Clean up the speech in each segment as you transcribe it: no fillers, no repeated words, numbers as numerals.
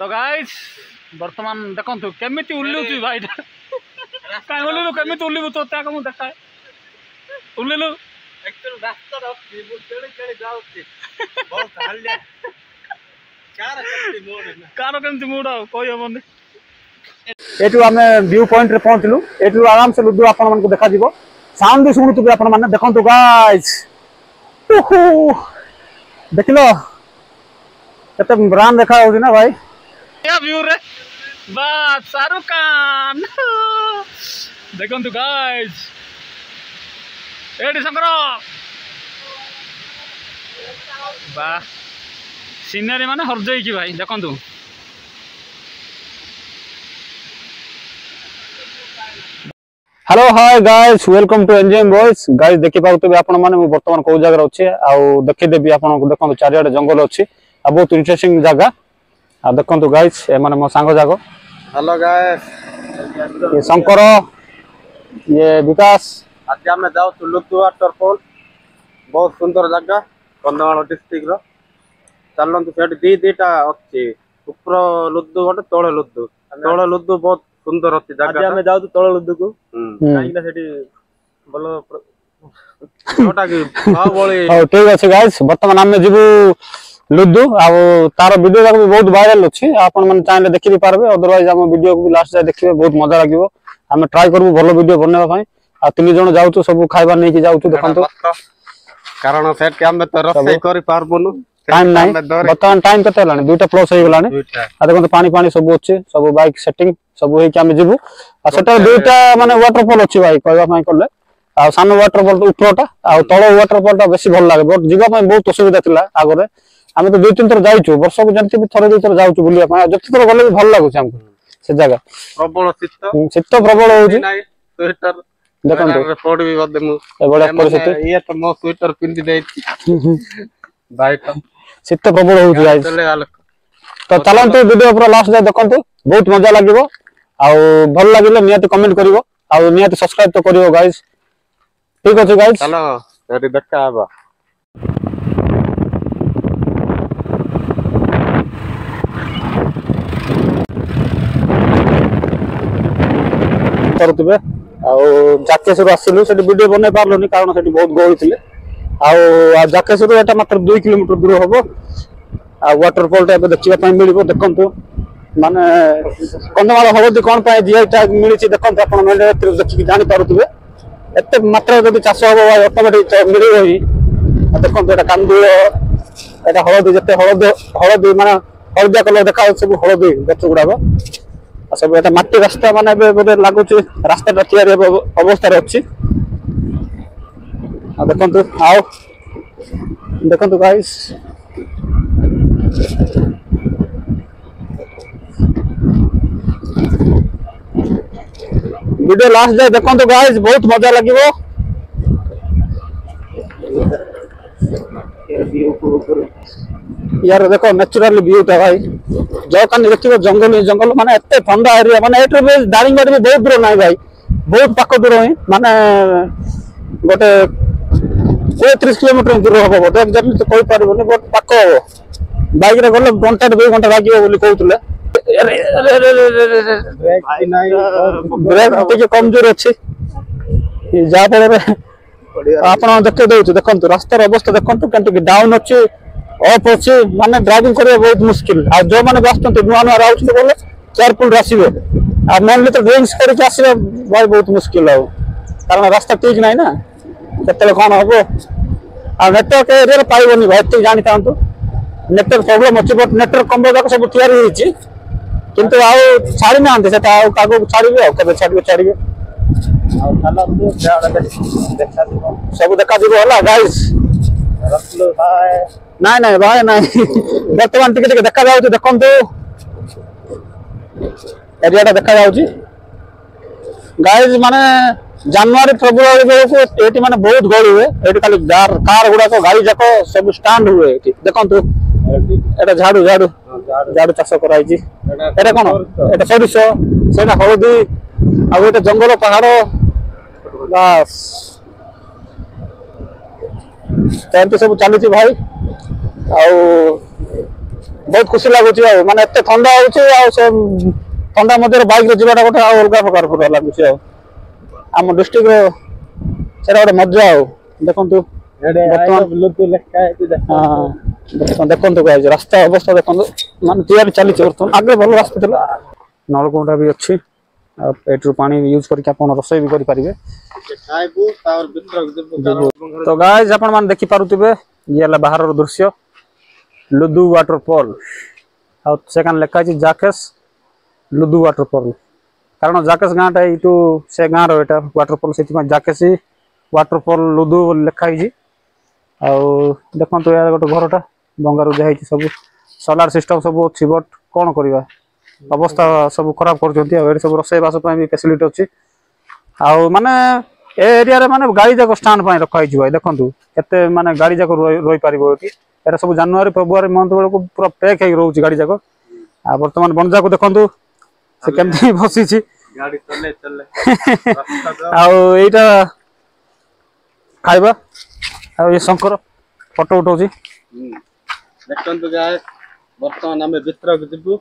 तो गाइस वर्तमान देखो केमी उल्लू भाई कहीं उल्लू केमी उल्लू तो त्या मुझे देखा उल्लू कार केमती मूड कही हम एठू आम व्यू पॉइंट रे पहुंचलु एठू आराम से लुडु आपण मन को देखा दिबो साउंड भी सुनुतु आपण माने देखंतु गाइस देखलो कते ब्रांड देखा होगी ना भाई क्या व्यू रे बस शाहरुख खान देखंतु गाइस एडी शंकर बा सीनरी माने हर जाई की भाई देखंतु hello hi guys welcome to NGM boys guys देखि पाउतबे आपण माने मु वर्तमान को जगह अछि आ देखि देबी आपण को देखंतु चारियाडे जंगल अछि आ बहुत इंटरेस्टिंग जगह आ देखंतु गाइस ए माने मो सांग जागो हेलो गाइस ये शंकर ये विकास आज हम जाऊ तो लुदु वाटरफॉल बहुत सुंदर जगह कंधमाल डिस्ट्रिक्ट रो चलंतु सेठ दीटा अछि ऊपर लुदु गोटे तळे लुदु बहुत सुंदर अछि जगह आज हम जाऊ तो तळे लुदु को काई ना सेठी बोलो छोटा की बावळी हो ठीक अछि गाइस वर्तमान हम जिबु लुदु आ तार वीडियो जाक भी बहुत वायरल अछि आपण मन चाहे देखि भी पारबे अदरवाइज हम वीडियो को भी लास्ट जाय देखिबे बहुत मजा लागिवो हम ट्राई करबो भलो वीडियो बननेबा पई आ तीन जण जाउ तो सब खाइबा नै कि जाउ तो देखंतु कारण सेठ के हम तो रसई करि पारबोनु टाइम नाही वर्तमान टाइम कते लानी 2टा प्लस होई गलानी आ देखंतु पानी पानी सब अछि सब बाइक सेटिंग सब होई कि हम जिबु आ सेटा 2टा माने वाटरफॉल अछि भाई कहबा पई करले आ सानो वाटरफॉल तो ऊपरटा आ तळो वाटरफॉल ता बेसी भल लागे बट जिबा पई बहुत असुविधा थिला आगरे आमे तो 2-3 थर जाइछु वर्ष को जानती भी थरे 2 थर जाउछु बुलिया पई जति थर गले भी भल लागु हमको से जगह प्रबल शीत प्रबल होउछि नाही स्वेटर देखंतु फोड़ भी बदे मु ए बडा परिस्थिति ये तो मो स्वेटर पिंदी देई भाई तो शीत प्रबल होउछि गाइस तो चलंतु वीडियो पूरा लास्ट जाय देखंतु बहुत मजा लागिवो आ भल लागिले नियत कमेंट करिवो आ नियत सब्सक्राइब तो करिवो गाइस ठीक अछि गाइस चलो रेडी देखा आबा करतबे आ जाकेसर आसिलु सेठी वीडियो बने पारलोनी कारण सेठी बहुत गहଳି थिले आ जाकेसर एटा मात्र 2 किलोमीटर दूर होबो आ वाटरफॉल टा देखिबा पई मिलिबो देखंतु माने कंधमाल हळदी कोन पई जीआई टैग मिलिछि देखंतु आपण मेले देखि जानि पारुतबे एते मात्र जदि चाष होबो ऑटोमेटिक मिलिबो ही आ देखंतु एटा कांदुळ एटा हळदी जते हळदी माने हळदिया कलर देखा सब हळदी गछ गुडाबो सब एटा माटी रास्ता माने बे लागु छि रास्ता टा तयार अवस्था रे अछि आ देखंतु गाइस वीडियो लास्ट जाए देखंतु गाइस बहुत मजा लागिवो यार देखो नेचुरल व्यू ता भाई जो कान देखिबो जंगल माने एते ठंडा एरिया माने एटो बे दारिंगबाड़ी में बहुत दूर नाही भाई बहुत पाको दूर है माने गोटे 30 किलोमीटर दूर होबो बोते एग्जैक्टली तो कोई पारबोनी बहुत पाको हो बाइक रे गले घंटा 2 घंटा लागियो बोली कहउतले ब्रेक टिके कमजोर अछि जा पड़े आपण देखे दउछु देखंतु रास्तार अवस्था देखंतु केंटि डाउन अछि ऑफ अछि माने ड्राइविंग करे बहुत मुश्किल आ जो माने वास्तव नुआ नुआ राउछ बोले केयरफुल रासिबे आ मेनली तो ड्रिंक्स करके आसीबे भाई बहुत मुश्किल हो कारण रास्ता ठीक नाही ना केतले कोन होबो आ नेटवर्क एरिया रे पाइबोनी भाई ते जानि तांतु नेटवर्क प्रॉब्लम अछि बट नेटवर्क कंबो जाक सब तयार होईछि किंतु आउ छाड़ी नांते सेटा आउ कागो छाड़ीबे आ कबे छाड़ीबे आ थाला देखा दिबो सब देखा दिबो होला गाइस रखलो भाई नहीं भाई नहीं वर्तमान टिके देखा जाउछि देखंतु एरिया टा देखा जाउछि गाइस माने जनवरी फेब्रुआरी बेलको एटी माने बहुत गहଳି हुए एटी खाली कार गुडा को गाड़ी जाको सब स्टैंड हुए एटी देखंतु एटा झाड़ू चाष कराई छी एटा कोन एटा सरिसो सेटा हळदी आ एटा जंगल पहाड़ बस एमती सब चलुची भाई बहुत खुशी लगुच माने एत ठंडा हो ठंडा मध्य बाइक जीवाटा गोटे अलग प्रकार पूरा लगुच आम डिस्ट्रिक्ट से गोटे मजा देखु देखो रास्ता अवस्था देखो माने तैयारी चली बर्तमान आगे भल रास्ता था नलकूटा भी अच्छी एटू पानी यूज करके आप रोषे भी करेंगे। तो गाइस आपण मान देखि पारुथिबे ये बाहर दृश्य लुदु वाटरफॉल आ सेकान लेखा छी जाकेस लुदु वाटरफॉल कारण जाकेस गाँटा यू से गाँ रहा वाटरफॉल से जाकेसी वाटरफॉल लुदु लेखा देखो तो यार गोटे घरटा बंगारू जाए सब सोलार सिस्टम सब अच्छी बट कौन करवा अवस्था सब खराब कर सब रोषेबास भी फैसिलिटी अच्छी आउ माने एरिया रे माने गाड़ी जाक स्टैंड पाई रखा भाई देखो केते माने गाड़ी जाक रही पार ये सब जनवरी फेब्रुआरी मंथ बेलू पूरा पैक हो रोच गाड़ी जाक आ बर्तमान बंजा को देखो से केमती बसी आईटा खाइबा ये शंकर फोटो उठाऊ देखते बर्तमान आम भितर जीवु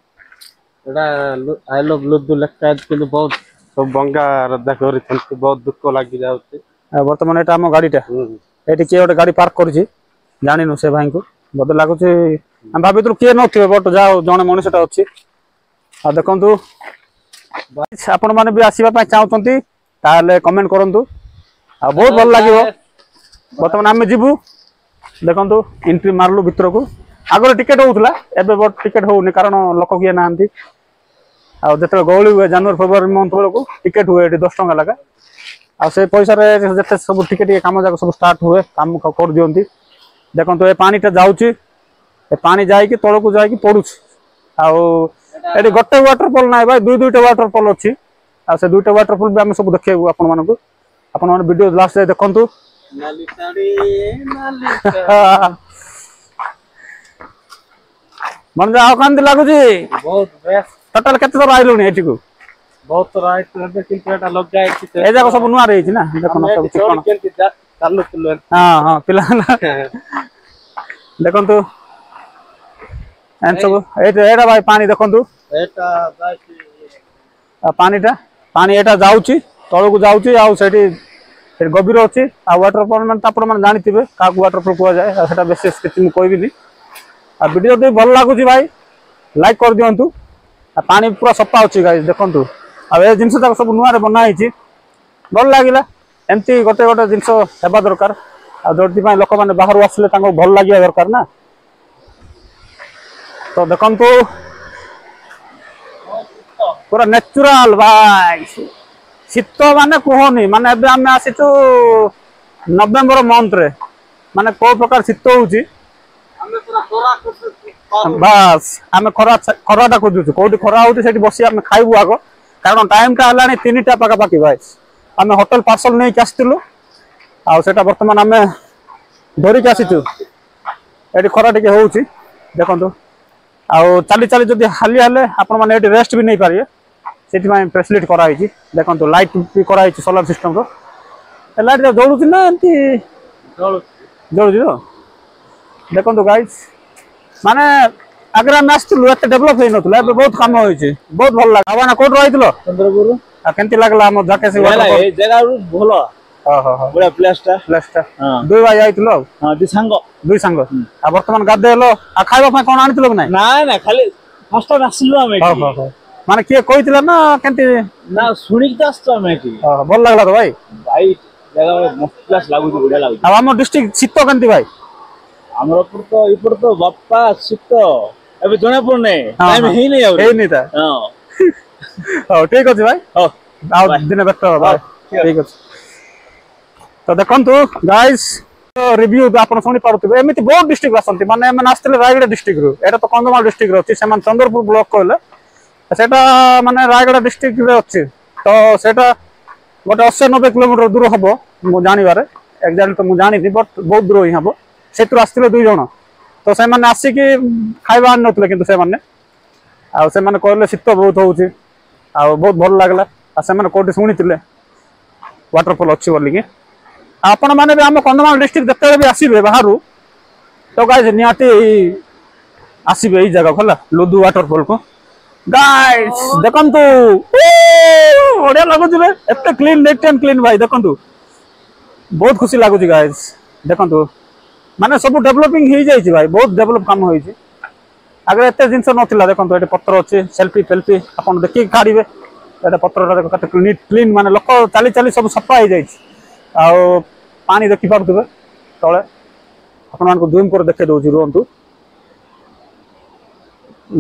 आई लव लुदु लेखा कि बहुत सब बंगा रद्दा कर बहुत दुख लग जाऊँ बर्तमान ये आम गाड़ीटा ये किए गोटे गाड़ी पार्क कर जानु से भाई को बोध लगुच भाभी किए नथे बट जाओ जड़े मनीषटा अच्छी आ देखु आपण मैंने भी आसवाई चाहते कमेंट करूँ आ बहुत भल लगे बर्तमान आम जीवु देखु एंट्री मारलु भितर को आगे टिकेट होता एवं बट टिकेट होनी कारण लोक किए ना आते गहली हुए जनवरी फेब्रुआरी मंथ बेलू टिकेट हुए ये 10 टंका लगा आ पैसा जिते सब टिकेट कम जाक सब स्टार्ट हुए कम कर दिखती देखो तो ये पानीटा जाऊँगी पानी जाकि तौक को जाकि पड़ू आटे गोटे वाटरफॉल ना भाई दुईटा वाटरफॉल अच्छी आ से दुईटा वाटरफॉल भी आम सब देखू आपण वीडियो लास्ट जाए देखु मन जाओ कांति लगुच बहुत बेस्ट टोटाल केते थर आइलुनी एठी को बहुत राइट किंतु एटा लग जाए ए जाको सब नुआ रही ना देखो ना सब चिकन केंति चालू चलो हां हां पिला देखो तो एन सब एटा भाई पानी देखो तो एटा जाई पानी एटा जाउची तळ को जाउची आ सेठी गभीर अच्छी आ वाटरफॉल मान आपण मान जानिथिबे का वाटरफॉल को जाए सेटा बेसिस किछि मु कहबिनी आ वीडियो दे भल लागुची भाई लाइक कर दियंतु आ पानी पूरा सफा अच्छी गाइस देखंतु आ ए जिंस तक सब नुआ रे बना हिची भल लागिला एमती गोटे गोटे जिंस हेबा दरकार आ जोटी पय लोक माने बाहर आसले तांको भल लागिया दरकार ना तो देखंतु पूरा नेचुरल भाई शीत माने कहनी माने एबे आमे आसीचु नवेम्बर मंथ रे माने को प्रकार शीत होउची हमें पूरा कोरा बस आम खराटा खोजुचु कौटी खरा होती से बस आम खाइबू आग कारण टाइम टा है 3टा पाखापाखि भाई आम होटेल पार्सल नहीं आसलु आटा बर्तमान आम धरिक आसीचु ये खरा टे हो देखु आउ चली चली जब हाली हेले आपण मैंने रेस्ट भी नहीं पारे से फैसिलिटी कराई देखो लाइट भी कराई सोलार सिस्टम लाइट जलुची ना एमती जलुची तो देखो गाइस माने अगर आम आसलु एत डेभलप हो ना बहुत कम हो बहुत भल लगे आवाना कोड रही चंद्रपुर केमती लगला आम जाकेसी जगह भल बड़ा प्लेसटा दुई भाई आइलो हां दुई सांग आ वर्तमान गाधेलो आ खाइबा कोन आनितलो नै ना ना खाली फर्स्ट टाइम आसलु हम माने के कहितला ना केमती ना सुनिक त आसतो हम एठी भल लागला तो भाई जगह मस्त प्लेस लागु बढ़िया लागु आ हम डिस्ट्रिक्ट शीत केमती भाई हमर ऊपर तो बाप्पा शीत अबे जणा पड़ने टाइम ही नहीं आ हे नहीं था हां ठीक अछि भाई हां आ दिन बेट भाई ठीक अछि तो देखंतु गाइस रिव्यू आपण सुनी पारुथिबे एमिति बहुत डिस्ट्रिक्ट आसंती माने मन आस्तले रायगढ़ डिस्ट्रिक्ट रो एटा तो कंधमाल डिस्ट्रिक्ट रो अछि सेमान चंद्रपुर ब्लॉक कहले सेटा माने रायगढ़ डिस्ट्रिक्ट रे अछि तो सेटा गोटे 80-90 किलोमीटर दूर हबो मु जानि बारे एक्जेक्टली तो मु जानि बट बहुत दूर ही हबो सेतु आस्तिले दुई जण तो से माने आसी कि खाइबा आन नतले किंतु से माने आ से माने कहले शीत बहुत होउची आ बहुत भल लागला आ से माने कोठी सुनितिले वाटरफॉल अछि बोली कि आपण माने भी हम कंधमाल डिस्ट्रिक्ट देखते भी आसीबे बाहरु तो गाइस नियाती आसबे यही जगह होला लुदु वाटरफॉल को गाइस देखंतु बढ़िया लगुच एत क्लीन नेट एंड क्लीन भाई देखंतु बहुत खुशी लगुच गाइस देखंतु माने सब डेवलपिंग हो जाई भाई बहुत डेवलप काम होई छी आगे एत जिनस नथिला देखंतु एटे पत्थर अच्छे सेल्फी फेल्फी आपन देखि काढिबे एटा पत्थर कते नीट क्लीन माने लोक चाली चाली सब सफा हो जाई छी आ पानी देखि पाबुबे तळे आपन मान को जूम कर देखे दउची रुहंतु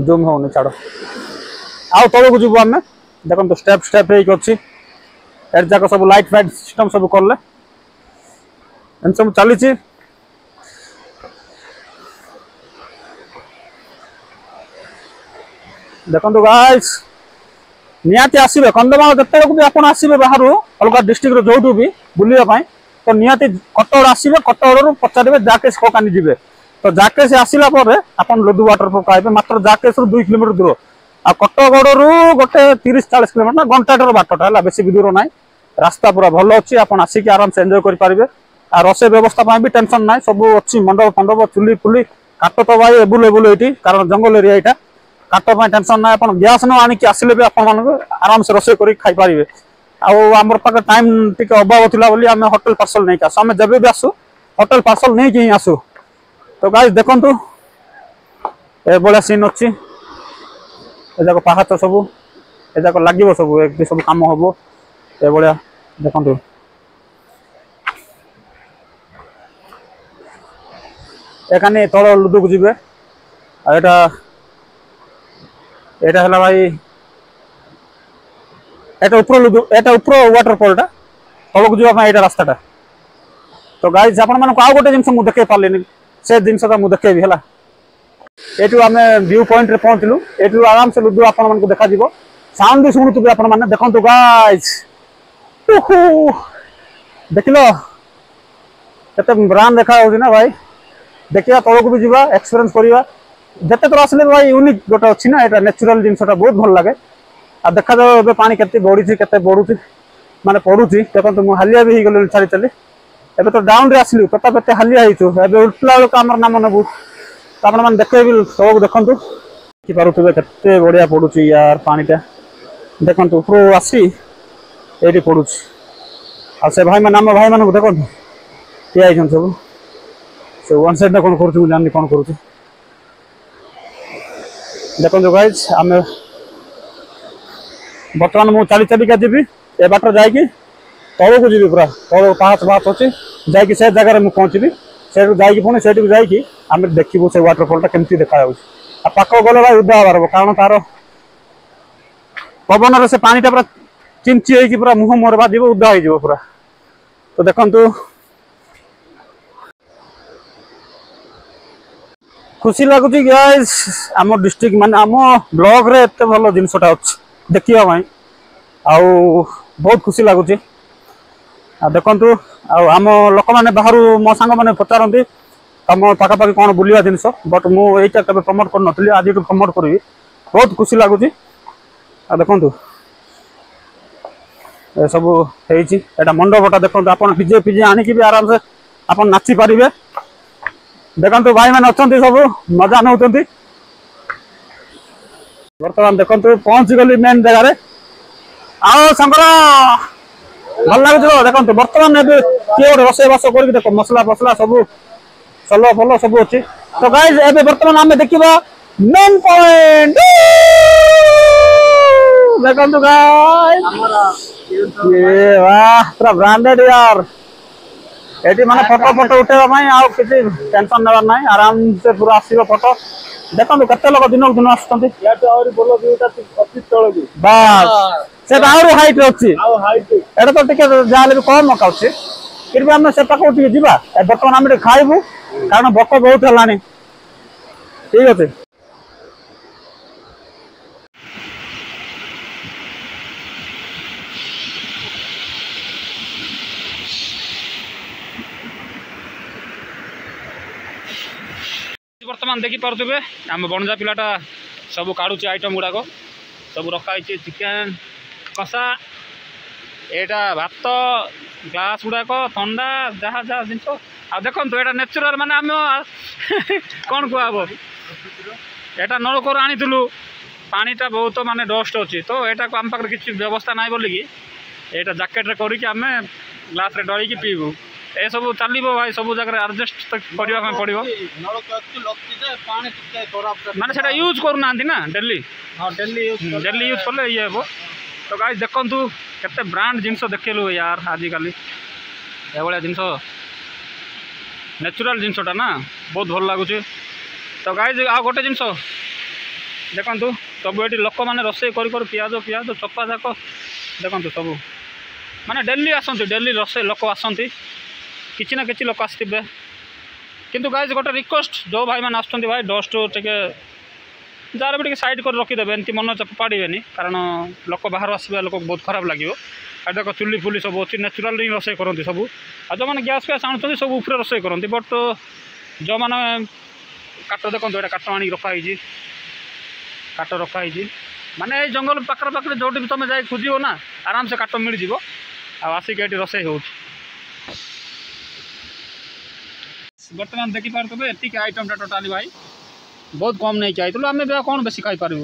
जूम होने छाड़ आउ तल को जीव आम देखो स्टेप स्टेप एट जाक सब लाइट फाइट सिस्टम सब कले एम सब चली देखो गाइस निहाती आसबे कंधमाल जिते भी आप आसबे बाहर अलग डिस्ट्रिक्ट जो भी बुलापी तो निहाती कटगड़ आसबे कटगड़ पचारे जाकेश ककानी जी तो जाकेश आसला आप लुदु वाटरफॉल पाइबे मात्र जाकेश 2 किलोमीटर दूर आ कटगड़ गोटे 30-40 किलोमीटर घंटाटर बाटटा है बेसी भी दूर ना रास्ता पूरा भल अच्छी आप आसिक आराम से एंजॉय करेंगे आ रोषे व्यवस्था भी टेंशन ना सब अच्छी मंडप फंडप चुली फुली काट तो भाई एबुलेबुल ये कारण जंगल एरिया यहाँ काट टेंशन ना आप गैस न आनिक आसिले भी आप आराम से रोषे कर खाई पारे आम पाखे टाइम टी अभाव थी आम होटेल पार्सल नहीं आसू आम जब भी आसू होटेल पार्सल नहीं कि आसू तो गाइस देखंतु ए बड़ा सीन अच्छी ए जाक पहाड़ सब ए जाक लगे सब एक सब काम हम ए भाया देखंतु एखाने तल लुदु को जीवे एटा एटा हला भाई एटा ऊपर लुदु एटा ऊपर वाटरफॉल टा तल को जीवा एटा रास्ताटा तो गाइस आपण मानको आ गोटे जिंस मु देखे पारलेनी से जिनसा मुझे देखेबी है ये आम व्यू पॉइंट रे पहुँचलु ये आराम से लुदु आपण मन को देखा जीवो साउंड भी शुणुवे आपण मैंने देखो गाइस देख लो केते ब्रांड देखा हो ना भाई देखिए तौक भी जीवा एक्सपीरियंस करवा जिते थर आसले भाई यूनिक गोटे अच्छी ना यहाँ नेचुरल जिनसा बहुत भल लगे आ देखा जाओ पानी केते बढ़ी केते बढ़ुची माने पड़ुची देखो मुझे हालिया भी हो गल छाड़ी चली एबे तो डाउन रे आसलु प्रताप एते हालिया होइछु एबे उठला बेलक हमर नाम नबु तो आपण मन देखबे सब देखंतु कि पारुथबे केते बढ़िया पडुची यार पानीटा देखंतु ऊपर आसी एडी पडुची आ से भाई मन नाम भाई मन को देखंतु के आइछन सब से वन साइड ना कोन करछु जानि कोन करछु देखंतु गाइस हम बर्तमान मु चाली चाली का जीबी ए बाटर जाई तौक को जी पूरा तौक पाँच पाँच अच्छी जाकि से जगह मुझे पहुँचबी से पुणी से जाकि देखू से वाटरफॉल केमती देखा पाख गले भाई उदा हबार कारण तार पवन से पानीटा पूरा चिंची होगी पूरा मुह मोर बाज उदा हो पूरा तो देखु खुशी लगुच गाइस आम डिस्ट्रिक्ट मान आम ब्लॉक रे एत भल जिनसटा अच्छी देखा आउ बहुत खुशी लगुच देखु आम लोक मैंने बाहर मो सांग मैंने पचारती तुम पाखापाखि कौन बुलवा जिन बट मुझे कभी प्रमोट कर नी आज प्रमोट करी बहुत खुशी लगुच देखु सब होटा मंडपटा देखो आप डीजे फिजे आणिकी भी आराम से आप नाची पारे देखु भाई मैंने अच्छा सब मजा नौ बर्तमान देखो पहुंची गली मेन जगह आओ शंकर भल लगे देखो बर्तमान किए गोटे रोषेबास कर देख मसला फसला सब सल फल सब अच्छी तो गाइस एबे बर्तमान आम देखा मेन पॉइंट देखो गाइस ये वाह पूरा ब्रांडेड यार एटी माने फोटो फोटो उठेबा आ किसी टेंशन नेबार नाही आराम से पूरा आसीबो फोटो देखो कते लोग दिन दिन आसतंती या तो और बोलो व्यूटा अति तळ भी बस से आउर हाइट अछि आ हाइट एटा तो टिके जाले भी कम मकाउछि फिर भी हम से पाको टिके जीवा बर्तमान हम खाइबू कारण भोक बहुत हलानी ठीक अछि बर्तमान देखी पारे आम बणजा पिलाटा सब काढ़ुचे आइटम गुड़ाक सब रखाई चिकेन कषा यहाँ भात ग्लास गुड़ाक थंडा जहाँ जहाँ जिन आ देखो यहाँ नेचुराल माने आम कौन कहब एटा नलकूर आनीलु पानीटा बहुत माने डस्ट अच्छी तो यहाँ को आम पाखे किसी व्यवस्था ना बोलिकी यहाँ जैकेट करके आम ग्लास रे डलिकी पीबू ए सब चलो भाई सब जगह आडजस्ट करने पड़ो माने से यूज करना ना डेली डेली यूज कले ये हे तो गाइस देखु केते ब्रांड जिनस देखलु यार आजिकल ये जिनस नेचुरल जिनसटा ना बहुत भल लगुच तो गाइस आ गोटे जिनस देखु सब ये लोक मैंने रोसे कर पियाज पियाज चपा जाक देखु सब माने डेली आसती डेली रोसे लोक आसती किसी ना किसी लोक आसवे किंतु गाइस गोटे रिक्वेस्ट जो भाई मैंने आसुँच भाई डस्ट टे जार भी साइड कर रखीदे एमती मन चपाड़े कारण लोक बाहर आसवा लोक बहुत खराब लगे आ देख चुली फुली सब अच्छी नेचुराल रोसे करती सब आ जो मैंने गैस फैस आणुच्च सब ऊपर रोसे करती बट जो मैंने काट देखो ये काट आनी रखाई काट रखाई माने जंगल पाखर पाखे जो भी तुम जाए खोज ना आराम से काट मिल जाव आसिक ये रोसे हो बर्तमान देखी पारे एति आइटमटा टोटाली भाई बहुत कम नहीं आई आम कौन बेसी खाई पारू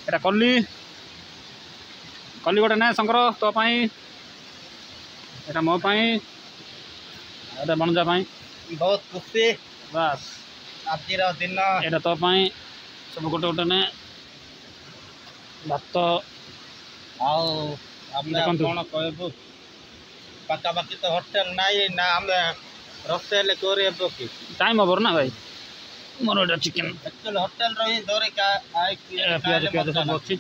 एटा कली कली गोटे ना शंकर तो एटा मो एटा बनजा बहुत खुशी बस आज दिन एटा तो सब गोटे गोटे ने भात कौन कहबू पाखापाखि तो होटेल नाई ना आम रोसेल कि टाइम ओवर ना भाई मोर एटा चिकेन एक्चुअली होटेल रही दौरे का पियाज पियाज सब अच्छी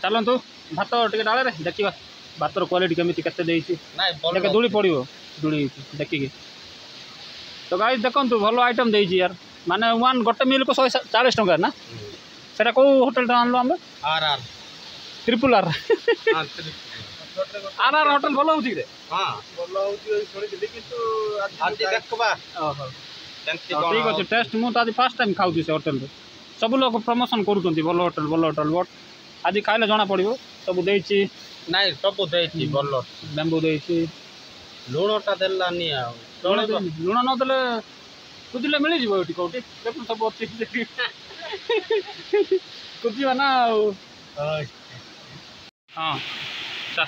चलतु भात टे डाले देखा भातर क्वालिटी केमी के दूली पड़ो दूली देखिकी तो गाइस देखु भल आइटम देती यार माने वन गोटे मिल को 140 टंका ना सेटा को होटेल आनलो आम R R triple R R R hotel भल हो हाँ भल देखा ठीक अच्छे टेस्ट मुझे आज फास्ट टाइम खाऊँ से होटेल सब लोग प्रमोशन करुँच भल होटेल बट आज खाइले जना पड़ो सब देती नाई सब देती भल लेंबू देती लुणटा देलानी लुण नदेले खुदिले मिल जाए ये कौटी देख सब अच्छी खुजा ना हाँ चल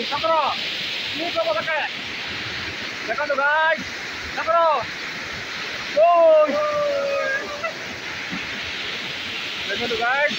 Sakro, ini coba pakai. Tekan tuh guys, Sakro. Tekan tuh guys.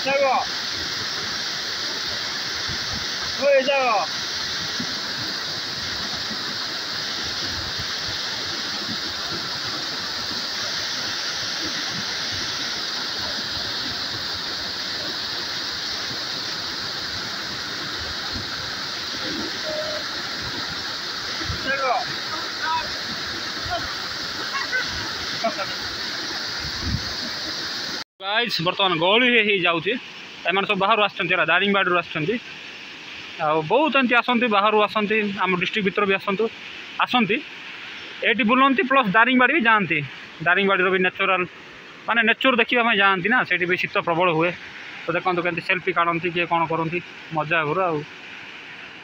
Jago. Woi jago. Jago. Guys बर्तमान गहली ही जाऊँगी एम सब बाहर आसरा दारिंगबाड़ी आसती बहुत एमती आसती बाहर आसती आम डिस्ट्रिक्ट भर भी आसती ये बुलती प्लस दारिंगबाड़ी भी जाती दारिंगबाड़ी भी नेचुरल माने नेचर देखा जाती ना से भी शीत प्रबल हुए तो देखो के सेल्फी काढ़ती किए कौन करती मजा गुरु आ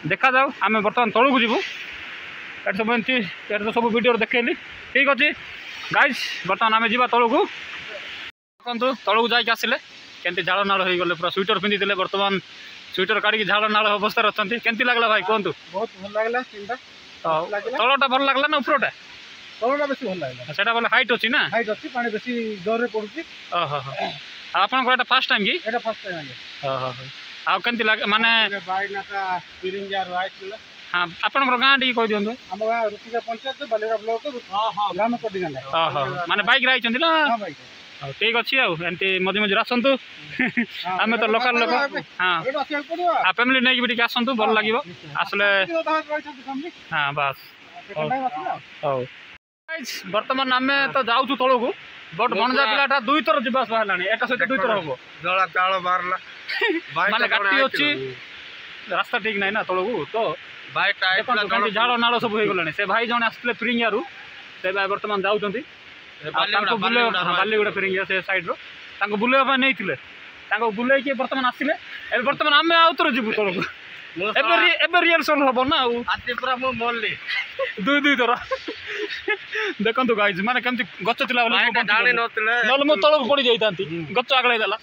देखा जाऊ आम बर्तमान तौक जीवु ये सब एमती तो सब वीडियो देखली ठीक अच्छे गाइस बर्तमान आम जा तौक देखु तौक जाके आसिले केमती झाड़ नाड़ हो गले पूरा स्वेटर पिंधि बर्तमान स्वेटर काढ़ी झाड़ नाड़ अवस्था अच्छा केमती लगला भाई कहतु बहुत भल लगला ତଳଟା ଭଲ ଲାଗିଲା ନା ଉପରଟା? ତଳଟା ବେଶୀ ଭଲ ଲାଗିଲା। ସେଟା ଭଲ ହାଇଟ୍ ଅଛି ନା? ହାଇଟ୍ ଅଛି, ପାଣି ବେଶୀ ଜୋରରେ ପଡୁଛି। ଓହୋ ହୋ। ଆଉ ଆପଣଙ୍କର ଏଟା ଫାର୍ଷ୍ଟ ଟାଇମ୍ କି? ଏଟା ଫାର୍ଷ୍ଟ ଟାଇମ୍ ଆଜ୍ଞା। ଓହୋ ହୋ। ଆଉ କେମିତି ଲାଗେ ମାନେ? ବାଇନାଟା ପିରିଞ୍ଜାରୁ ଆଇଥିଲା। ହଁ ଆପଣଙ୍କର ଗାଁ ଟିକେ କହିଦିଅନ୍ତୁ। ଆମ ଗାଁ ରୁଚିକା ପଞ୍ଚାୟତ ବାଲିରା ବ୍ଲକ ଗ୍ରାମ କଟିଗାଣ୍ଡା। ଓହୋ ମାନେ ବାଇକ୍ରେ ଆଇଛନ୍ତି ନା? ହଁ ବାଇକ୍। ହଉ ଠିକ୍ ଅଛି ଆଉ ଏମିତି ମଝି ମଝିରେ ଆସନ୍ତୁ। ଆମେ ତ ଲୋକାଲ ଲୋକ। ହଁ ଆଉ ଫ୍ୟାମିଲି ନେଇକି ବି ଟିକେ ଆସନ୍ତୁ, ଭଲ ଲାଗିବ ଆସିଲେ। ହଁ ବାସ୍। ହଉ ବର୍ତ୍ତମାନ ଆମେ ତ ଯାଉଛୁ ତଳକୁ, ବଟ୍ ଭଣଜା ପିଲାଟା 2 ଥର ଯିବା ଆସିବା ହେଲାଣି, ଏକା ସହିତ 2 ଥର ହବ। ଚାଳ ବାହାରିଲା ମାନେ ଘାଟି ଅଛି, ରାସ୍ତା ଠିକ୍ ନାହିଁ ନା ତଳକୁ, ତ ଝାଳ ନାଳ ସବୁ ହେଇଗଲାଣି। ସେ ଭାଇ ଜଣେ ଆସିଥିଲେ ଫିରିଙ୍ଗିଆରୁ, ସେ ଭାଇ ବର୍ତ୍ତମାନ ଯାଉଛନ୍ତି। ବାଲିଗୁଡ଼ା ଫିରିଙ୍ଗିଆ ସେ ସାଇଡ୍ର, ତାଙ୍କୁ ବୁଲେଇବା ପାଇଁ ନେଇଥିଲେ, ତାଙ୍କୁ ବୁଲେଇକି ବର୍ତ୍ତମାନ ଆସିଲେ। ଏବେ ବର୍ତ୍ତମାନ ଆମେ ଆଉ ଥରେ ଯିବୁ ତଳକୁ। ଏବେ ରିହର୍ସଲ୍ ହବ ନା ଆଉ। ପୁରା ମୁଁ ମଲ୍ଲି 2 ଥର। ଦେଖନ୍ତୁ ଗାଇଜ୍ ମାନେ କେମିତି ଗଛ ଥିଲା ବୋଲି ଜାଣିନଥିଲେ, ନହେଲେ ମୁଁ ତଳକୁ ପଡ଼ି ଯାଇଥାନ୍ତି, ଗଛ ଆଗଳେଇ ଦେଲା।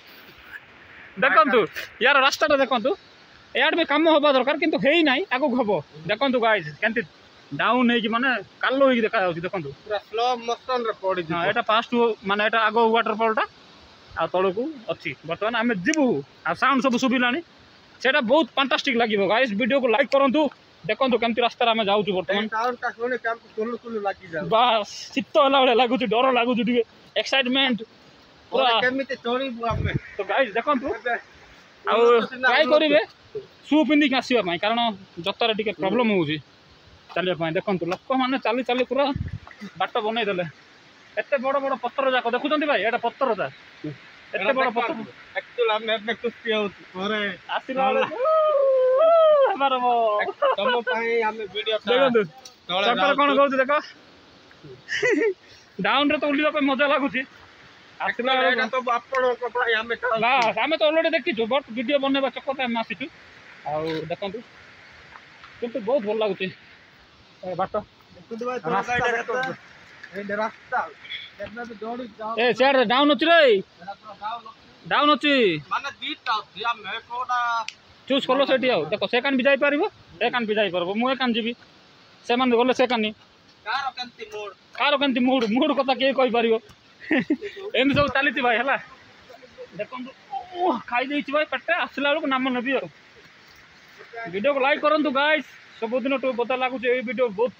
ଦେଖନ୍ତୁ ୟାର ରାସ୍ତାଟା ଦେଖନ୍ତୁ, ଏଆଡ଼େ ବି କାମ ହେବା ଦରକାର କିନ୍ତୁ ହେଇନାହିଁ, ଆଗକୁ ହବ। ଦେଖନ୍ତୁ ଗାଇଜ୍ କେମିତି ଡାଉନ୍ ହେଇକି ମାନେ କାଲ ହେଇକି ଦେଖାଯାଉଛି, ଦେଖନ୍ତୁ ପୁରା ସ୍ଲୋ ମୋସନରେ ପଡ଼ିଛି। ହଁ ଏଇଟା ଫାଷ୍ଟ ମାନେ ଏଇଟା ଆଗ ୱାଟରଫଲଟା, ଆଉ ତଳକୁ ଅଛି। ବର୍ତ୍ତମାନ ଆମେ ଯିବୁ, ଆଉ ସାଉଣ୍ଡ ସବୁ ଶୁଭିଲାଣି, ସେଇଟା ବହୁତ ଫାଣ୍ଟାଷ୍ଟିକ୍ ଲାଗିବ ଗାଇଜ୍। ଭିଡ଼ିଓକୁ ଲାଇକ୍ କରନ୍ତୁ, ଦେଖନ୍ତୁ କେମିତି ରାସ୍ତାରେ ଆମେ ଯାଉଛୁ ବର୍ତ୍ତମାନ। ବାସ୍ ଶୀତ ହେଲା ଭଳିଆ ଲାଗୁଛି, ଡର ଲାଗୁଛି ଟିକେ, ଏକ୍ସାଇଟମେଣ୍ଟ ପୁରା କେମିତି ଚଳିବୁ ଆମେ। ତ ଗାଇଜ୍ ଦେଖନ୍ତୁ, ଆଉ ଟ୍ରାଏ କରିବେ ସୁ ପିନ୍ଧିକି ଆସିବା ପାଇଁ, କାରଣ ଜୋତାରେ ଟିକେ ପ୍ରୋବ୍ଲେମ୍ ହେଉଛି ଚାଲିବା ପାଇଁ। ଦେଖନ୍ତୁ ଲୋକମାନେ ଚାଲି ଚାଲି ପୁରା ବାଟ ବନେଇଦେଲେ। ଏତେ ବଡ଼ ବଡ଼ ପଥର ଯାକ ଦେଖୁଛନ୍ତି ଭାଇ, ଏଇଟା ପଥରଟା, ଏତେ ବଡ଼ ପଥର। ଆମେ ଏବେ ଖୁସି ହଉଛୁ ଘରେ ଆସିଲା ତମ ପାଇଁ ଆମେ ଭିଡିଓ ଦେଖନ୍ତୁ ସକାଳ କ'ଣ କହୁଛି ଦେଖ। ଡାଉନରେ ତ ଓହ୍ଲିବା ପାଇଁ ମଜା ଲାଗୁଛି, ଆସିଲା ଆପଣଙ୍କ ପାଇଁ ଆମେ ବାସ୍ ଆମେ ତ ଅଲରେଡ଼ି ଦେଖିଛୁ, ବଟ୍ ଭିଡ଼ିଓ ବନେଇବା ଚକ୍କରରେ ଆମେ ଆସିଛୁ। ଆଉ ଦେଖନ୍ତୁ କିନ୍ତୁ ବହୁତ ଭଲ ଲାଗୁଛି ବାଟ। ଏ ସିଆଡ଼େ ଡାଉନ୍ ଅଛି ରେ, ଡାଉନ୍ ଅଛି ମାନେ ଦିଟା ଅଛି, ଆମେ କୋଉଟା ଚୁଜ୍ କଲ ସେଠି। ଆଉ ଦେଖ ସେ କାନ୍ ବି ଯାଇପାରିବ, ଏ କାନ୍ ବି ଯାଇପାରିବ, ମୁଁ ଏ କାନ୍ ଯିବି, ସେମାନେ ଗଲେ ସେ କାନି। କାହାର କେମିତି ମୁଡ୍ କଥା କିଏ କହିପାରିବ। ଏମିତି ସବୁ ଚାଲିଛି ଭାଇ ହେଲା। ଦେଖନ୍ତୁ ଖାଇ ଦେଇଛି ଭାଇ ପେଟେ, ଆସିଲା ବେଳକୁ ନାମ ନେବି ଆଉ। ଭିଡ଼ିଓକୁ ଲାଇକ୍ କରନ୍ତୁ ଗାଇସ୍, ସବୁଦିନଠୁ ବୋଧେ ଲାଗୁଛି ଏଇ ଭିଡ଼ିଓ ବହୁତ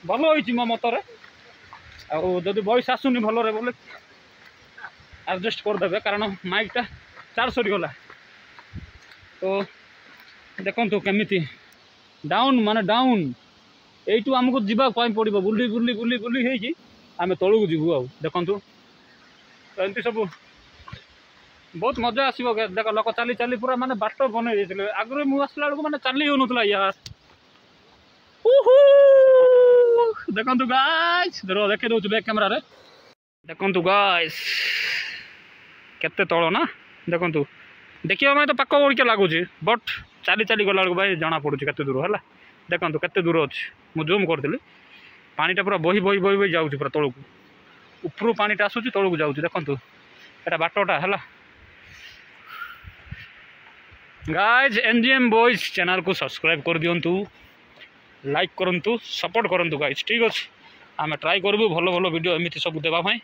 ଭଲ ହେଇଛି ମୋ ମତରେ। ଆଉ ଯଦି ଭଏସ୍ ଆସୁନି ଭଲରେ ବୋଲେ ଆଡ଼ଜଷ୍ଟ କରିଦେବେ, କାରଣ ମାଇକ୍ଟା ଚାର୍ଜ ସରିଗଲା। ତ ଦେଖନ୍ତୁ କେମିତି ଡାଉନ୍ ମାନେ ଡାଉନ୍, এইଠୁ ଆମକୁ ଯିବା ପାଇଁ ପଡ଼ିବ, ବୁଲି ବୁଲି ବୁଲି ବୁଲି ହେଇକି ଆମେ ତଳକୁ ଯିବୁ। ଆଉ ଦେଖନ୍ତୁ ତ ଏମିତି ସବୁ ବହୁତ ମଜା ଆସିବ। ଦେଖ ଲୋକ ଚାଲି ଚାଲି ପୁରା ମାନେ ବାଟ ବନେଇ ଦେଇଥିଲେ। ଆଗରୁ ମୁଁ ଆସିଲା ବେଳକୁ ମାନେ ଚାଲି ହେଉନଥିଲା ୟାର। ଦେଖନ୍ତୁ ଗାଇସ୍, ଦେଖେଇ ଦେଉଛି ବ୍ୟାକ୍ କ୍ୟାମେରାରେ। ଦେଖନ୍ତୁ ଗାଇସ୍ କେତେ ତଳ ନା, ଦେଖନ୍ତୁ ଦେଖିବା ପାଇଁ ତ ପାଖ ପରିକା ଲାଗୁଛି, ବଟ୍ ଚାଲି ଚାଲି ଗଲାବେଳକୁ ଭାଇ ଜଣାପଡ଼ୁଛି କେତେ ଦୂର ହେଲା। ଦେଖନ୍ତୁ କେତେ ଦୂର ଅଛି, ମୁଁ ଜୁମ୍ କରିଥିଲି, ପାଣିଟା ପୁରା ବହି ବହି ବହି ବହି ଯାଉଛି ପୁରା ତଳକୁ, ଉପରୁ ପାଣିଟା ଆସୁଛି ତଳକୁ ଯାଉଛି। ଦେଖନ୍ତୁ ଏଇଟା ବାଟଟା ହେଲା। गाइज एनजीएम बॉयज चैनल को सब्सक्राइब कर दिंतु, लाइक करंतु, सपोर्ट करंतु गाइज, ठीक अच्छे। आम ट्राए करूँ भल भल वीडियो एमती सब देवाई।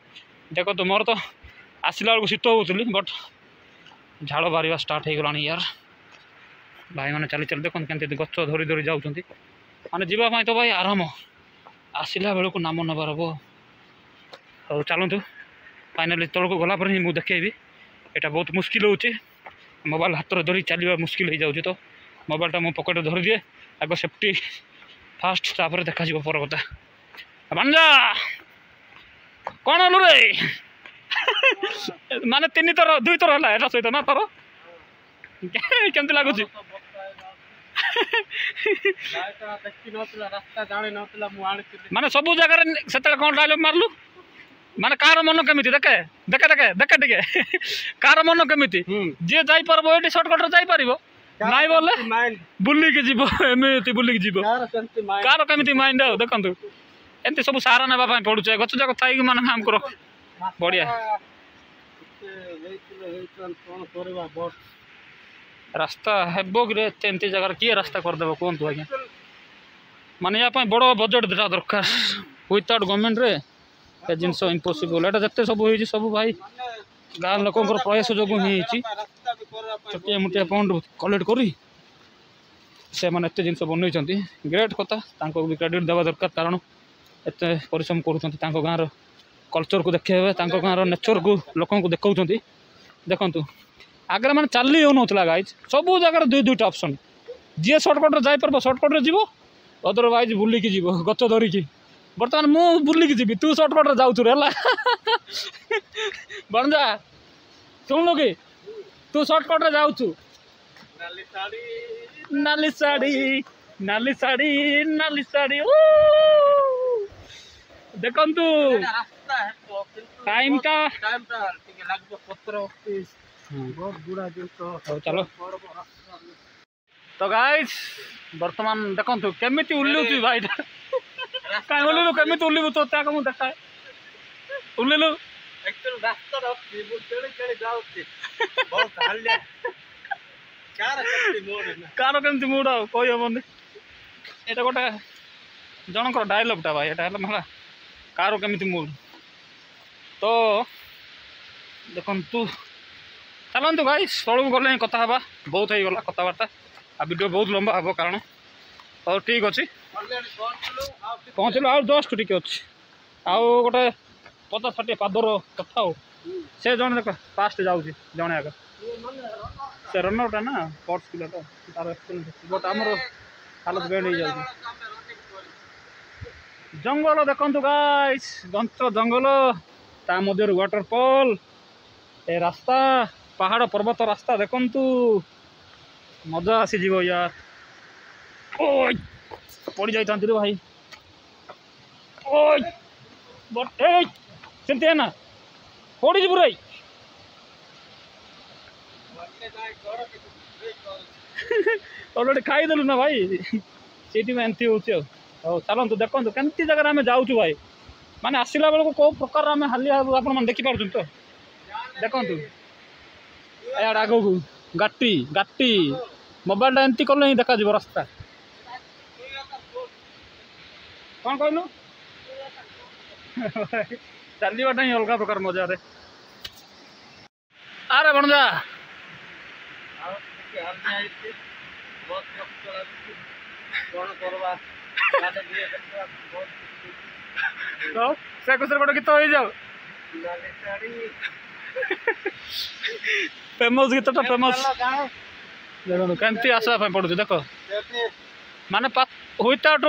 देख तो मोर तो आसला बेलू शीत होली, बट झाड़ बाहर स्टार्ट हो गला यार। भाई मैंने चली चल देखते केमती गच धरी धरी जाऊँ मैंने जावाई तो भाई आराम, आसला बेलू नाम नबार हम। हाँ चलतु फाइनाली तौक गला मुझे देखेबी, यहाँ बहुत मुस्किल हो मोबाइल हाथ धरी चलवा मुस्किल हो जाऊँ। तो मोबाइलटा मो पकेट धरी दिए, आग सेफ्टी फास्ट, तापर देखा पर कथा। भांजा कौन हलु रे माने 3 थर 2 थर है एटा सहित ना थर केमती लगुच माने सब जगह से कौन डायलॉग मारलु माने कार मन केमिति देखे देखे देखे देखे टिके कार मन केमिति जे जाई परबो एटी शॉर्टकट रे जाई परिबो नाइ बोले बुल्ली के जीवो एमिति बुल्ली के जीवो कार केमिति माइंड आ देखंतु एंती सब सहारा नेबा पय पडुचे गछ जाक थाई माने काम करो बढ़िया रास्ता हेबो रे एंती जगह किए रास्ता कर देबो कोन तू आज्ञा माने या बड़ बजेट देटा दरकार विदाउट गवर्नमेंट रे ए जिनस इम्पॉसिबल एटा जत्ते सब होई सब भाई गाँ लोकंकर प्रयास जो ही छोटिया मोटिया फंड कलेक्ट करी से मैंने एत जिन बनई ग्रेट कथा भी क्रेडिट देवा दरकार कारण एत परिश्रम कर गाँव कल्चर को देखा गाँव नेचर को लोक देखा देखु आगे मैंने चली हो ना गाइज सब जगह दुई दुईटा ऑप्शन जी सर्टकट जापर सर्टकट जीव अदरवाइज बुलिकी जीव गच धरिकी बर्तमान मु बुलिकी जीवी तू सर्टकट जाऊँ है बणजा शुणु कि तू सर्टकट जाऊँ नाली साड़ी नाली साड़ी नाली साड़ी देखंतु टाइम का बहुत बुरा चलो तो गाइस वर्तमान देखंतु केमिति उल्लुची भाई काय उल्लु केमिति उल्लु तो ताको मु देखाय उल्लु एक्चुअली रास्ता रखी बु चले चले जाउती बहुत हाल्या कार केमती मूड कही हम ये गोटे जनकर डायलॉगटा भाई एटा है कार केमती मूड तो देखु चलतु भाई तौक गले कथा बहुत हो गला कथबार्ता आ वीडियो बहुत लंबा हम कारण तो ठीक अच्छे पहुँचल आ जस्ट टी अच्छे आउ गोटे 50-60 पादर कथा हो से जन देख फास्ट जाऊँ जड़े आगे से रनरटा ना स्पोर्ट्स पिलाटा तार एक्सपीरियंस बट आमर हालत बेड हो जाए जंगल देखु गाइस घंच जंगल ता मध्य वाटरफॉल ए रास्ता पहाड़ पर्वत रास्ता देखु मजा आसीज यार ओय पड़ जाता रे भाई ओय बट सेमती है ना पड़ जी बुराई अलरेडी खाईदेलु ना भाई से एमती हो चलतु देखो केमती जगह आम जाऊँ भाई माने आसला बेलू कौ प्रकार आम हालिया आप देखिपुर तो देखु यार आग को गाटी गाटी मोबाइल एमती कले ही देखा रास्ता कौन कहलु चलवाटा ही अलग प्रकार मजा रे अरे बणजा से कुछ गोटे गीत हो जाओ फेमस गीतटा फेमस देखो केमती आसवा पड़ू देख माने विदाउट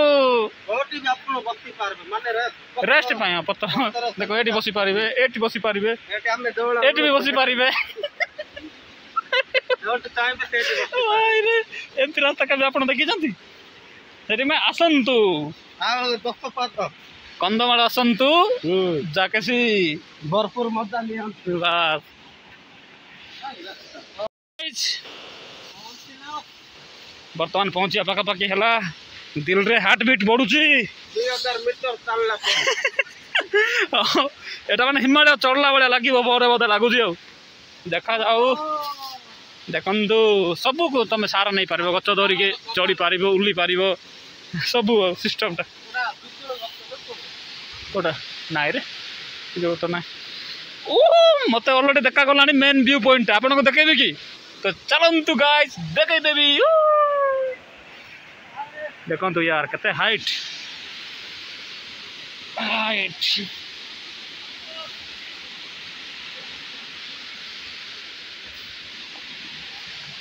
रेस्ट पता देखो ये बसी पारे ये बसी पारे ये भी बसी पारे एमती रास्ता कभी आप देखी से आसतु कंधमाल आसतु जाके भरपूर मजा लिया बर्तमान पहुंचा पाखापाखि है दिल रे हार्ट बीट बढ़ुची 2000 मीटर चलला एटा माने हिमालय चढ़ला बेले लगे बोरे बोधे लगुच देखा जाऊ देखु सबू को तुम सारा नहीं पार गच धरिके चढ़ी पार उल्ली पार सब सिस्टमटा कोटा नाई रे जो तो ना ओ मत अलरेडी देखा गला मेन व्यू पॉइंट आपन को देखेबी कि तो चलतु गाइस देखे देवी देखो यार कते हाइट हाइट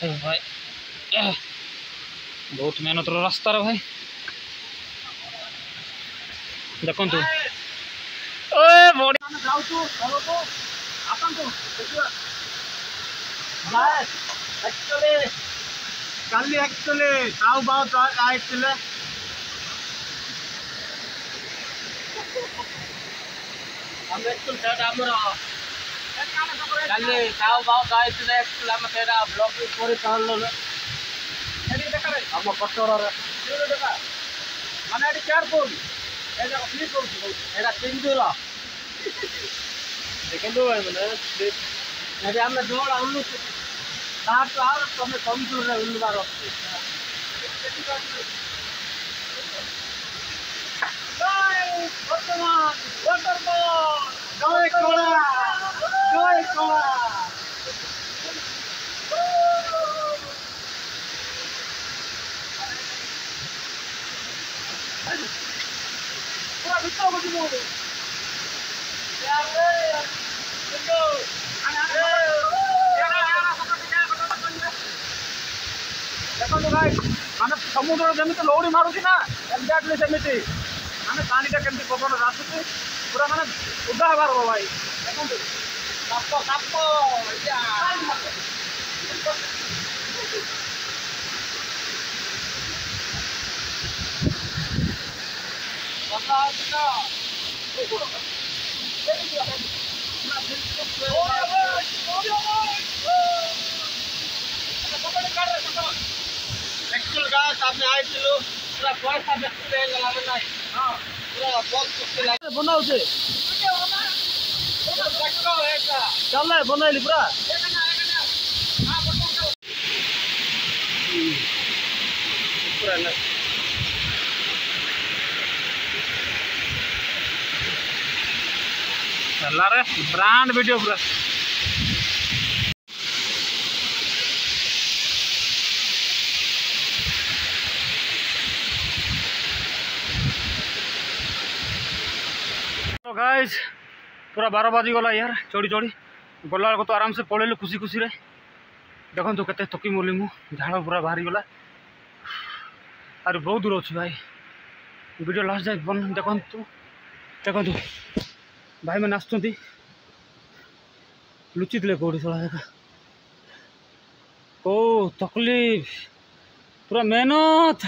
भाई बहुत मेहनत रास्ता रे भाई देखु काली एक्चुअली ताऊ बहुत आइले हम एक्चुअली सेटा हमर काली ताऊ बहुत आइले एक्चुअली हम सेटा ब्लॉग करे कहलो एडी देखा रे हम कटोर रे देखा माने एडी केयरफुल ए जगह प्लीज करू एडा तिंदुरा देखंदो माने एडी हम जोड़ा उल्लू तो आर तुम्हें कमजोर है उल्लू बार ଦେଖନ୍ତୁ ଭାଇ ମାନେ ସମୁଦ୍ର ଯେମିତି ଲଉଡ଼ି ମାରୁଛି ନା ଏକ୍ଜାକ୍ଟଲି ସେମିତି ମାନେ ପାଣିଟା କେମିତି ପବନରେ ଆସୁଛି ପୁରା ମାନେ ଉଦା ହେବାର ହବ ଭାଇ ଦେଖନ୍ତୁ ସାପ ସାପ एक्चुअल गाइस आपने आए थे लोग पूरा पैसा देखते रहे गला में नहीं हां पूरा बहुत कुछ लगा बनाउछे चक्का हैका चल ले बनाइली पूरा हां बनाउ पूरा ना चला रे ब्रांड वीडियो पूरा तो गाइस पूरा 12 बाजी गला यार चढ़ी चढ़ी गला तो आराम से पड़ेलु खुशी खुशी रे देखो तो केते थकी मोली मु झाड़ पूरा बाहरी गला अरे बहुत दूर अच्छी भाई वीडियो लास्ट जाए बन देखो देखो भाई मैंने आसुँच लुचि थे कौटी थोड़ा देखा ओ तकलीफ पूरा मेहनत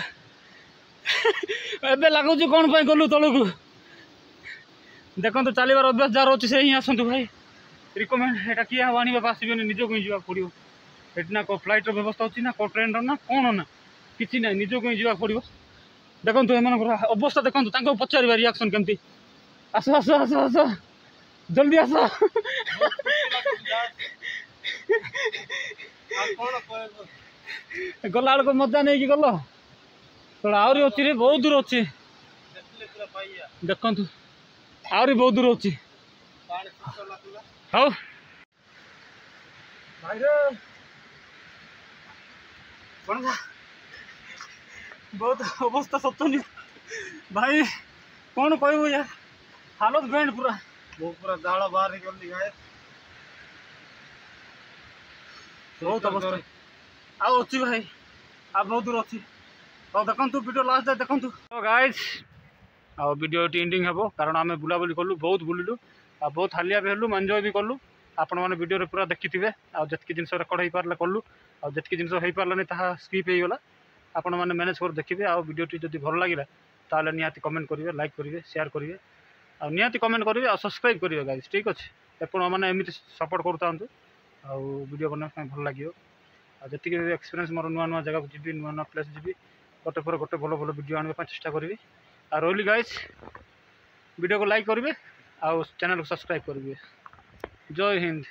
एबे लगुच कौन पाई गलु तलू देखो चलबार अभ्यास जार अच्छे से ही आसतु भाई रिकमेंड एटा किए आने आसबे निजक ही जावाक पड़ो ये ना को फ्लाइट व्यवस्था अच्छी ना को ट्रेन ना कौन ना कि ना निजक ही जावाक पड़ो देखो एम अवस्था देखो पचार रिएक्शन केमती आस आस आस आस जल्दी आस गला बेलू मजा नहीं कि गल थोड़ा आहरी अच्छी रे बहुत दूर अच्छी देखु आहरी बहुत दूर अच्छी हाँ भाई रे बहुत अवस्था सतनी भाई कौन कहू यार हालत बैंड पूरा वो पूरा झाड़ बाहर निकल गए बहुत अवस्था आओ अच्छी भाई आप बहुत दूर अच्छी तो देखु वीडियो लास्ट देखु तो गाइस आ वीडियो एंडिंग हे कारण आम बुलाबुली कलु बहुत बुलिलु आ बहुत हालिया भी हेलु एंजॉय भी कलु आपण मैंने वीडियो पूरा देखिथे आतकी जिन रेकर्ड हो पार्ला कलु आतकी जिन हो पार्लानी ताहा स्किप हो गला आपण मैंने मैनेज कर देखिए आ वीडियो जब भल लगे ताले निहाती कमेंट करेंगे लाइक करेंगे शेयर करेंगे आ निहाती कमेंट करेंगे आ सब्सक्राइब करेंगे गाइस ठीक अच्छे आपण मैंने एमती सपोर्ट करता आ वीडियो बनाने भल लगे जी एक्सपीरियंस मोर नुआ नुआ जगह जी नुआ नुआ प्लेस जी गोटे पर गोटे भल भल वीडियो आने चेष्टा करी आ रही गाइस वीडियो को लाइक करेंगे आ चैनल को सब्सक्राइब करेंगे जय हिंद।